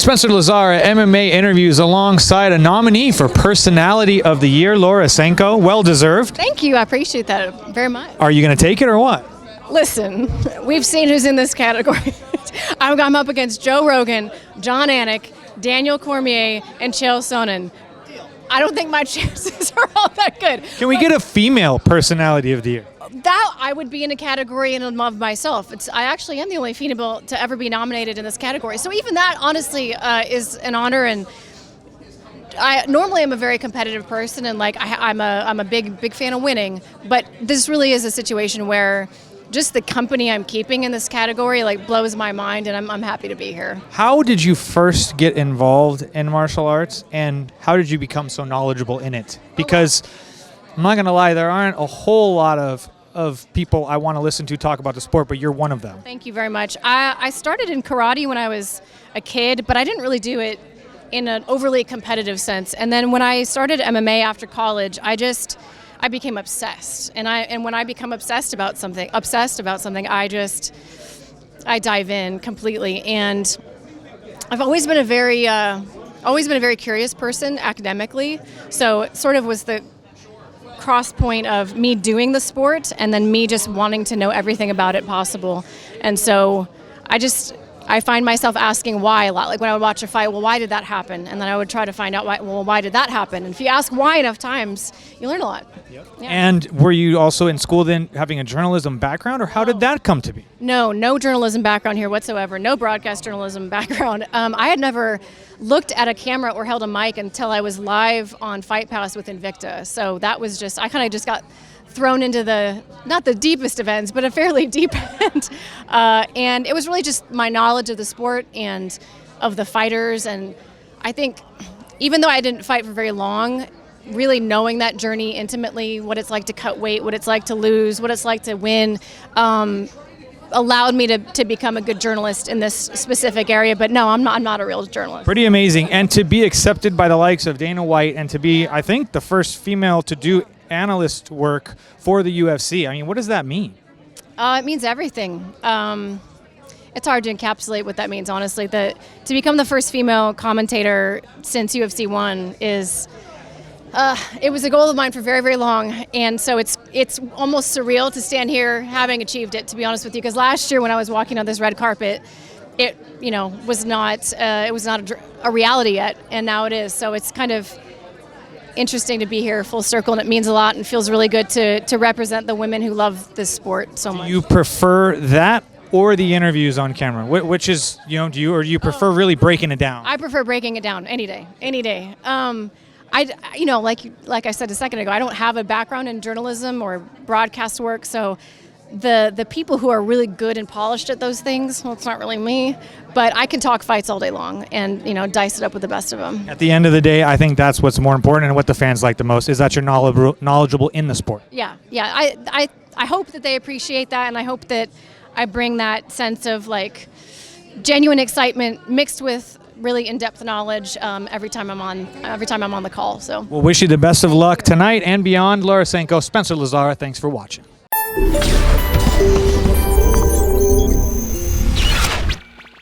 Spencer Lazar, MMA interviews alongside a nominee for Personality of the Year, Laura Sanko. Well deserved. Thank you. I appreciate that very much. Are you going to take it or what? Listen, we've seen who's in this category. I'm up against Joe Rogan, John Anik, Daniel Cormier, and Chael Sonnen. I don't think my chances are all that good. Can we get a female Personality of the Year? That I would be in a category in and of myself. I actually am the only female to ever be nominated in this category. So even that, honestly, is an honor. And I normally am a very competitive person, and like I'm a big fan of winning. But this really is a situation where just the company I'm keeping in this category like blows my mind, and I'm happy to be here. How did you first get involved in martial arts, and how did you become so knowledgeable in it? Because I'm not gonna lie, there aren't a whole lot of people I want to listen to talk about the sport, but you're one of them. Thank you very much. I started in karate when I was a kid, but I didn't really do it in an overly competitive sense. And then when I started MMA after college, I became obsessed. And when I become obsessed about something, I dive in completely. And I've always been a very curious person academically. So it sort of was the cross point of me doing the sport and then me just wanting to know everything about it possible. And so I find myself asking why a lot. Like when I would watch a fight, well, why did that happen? And then I would try to find out why did that happen? And if you ask why enough times, you learn a lot. Yep. Yeah. And were you also in school then having a journalism background, or how did that come to be? No journalism background here whatsoever. No broadcast journalism background. I had never looked at a camera or held a mic until I was live on Fight Pass with Invicta. So that was I kind of just got thrown into not the deepest of ends, but a fairly deep end. And it was really just my knowledge of the sport and of the fighters. And I think even though I didn't fight for very long, really knowing that journey intimately, what it's like to cut weight, what it's like to lose, what it's like to win, allowed me to become a good journalist in this specific area. But no, I'm not a real journalist. Pretty amazing. And to be accepted by the likes of Dana White, and to be, I think, the first female to do analyst work for the UFC. I mean, what does that mean? It means everything. It's hard to encapsulate what that means, honestly. To become the first female commentator since UFC 1 is, it was a goal of mine for very, very long. And so it's almost surreal to stand here having achieved it, to be honest with you. Because last year when I was walking on this red carpet, it was not a reality yet, and now it is. So it's kind of interesting to be here full circle, and it means a lot and feels really good to represent the women who love this sport so much. Do you prefer that or the interviews on camera? Which is, do you prefer really breaking it down? I prefer breaking it down any day. Like I said a second ago, I don't have a background in journalism or broadcast work, so the people who are really good and polished at those things, well, it's not really me, but I can talk fights all day long and dice it up with the best of them. At the end of the day, I think that's what's more important, and what the fans like the most is that you're knowledgeable in the sport. Yeah. I hope that they appreciate that, and I hope that I bring that sense of like genuine excitement mixed with really in-depth knowledge every time I'm on the call. So we'll wish you the best of luck tonight and beyond. Laura Sanko, Spencer Lazar, thanks for watching.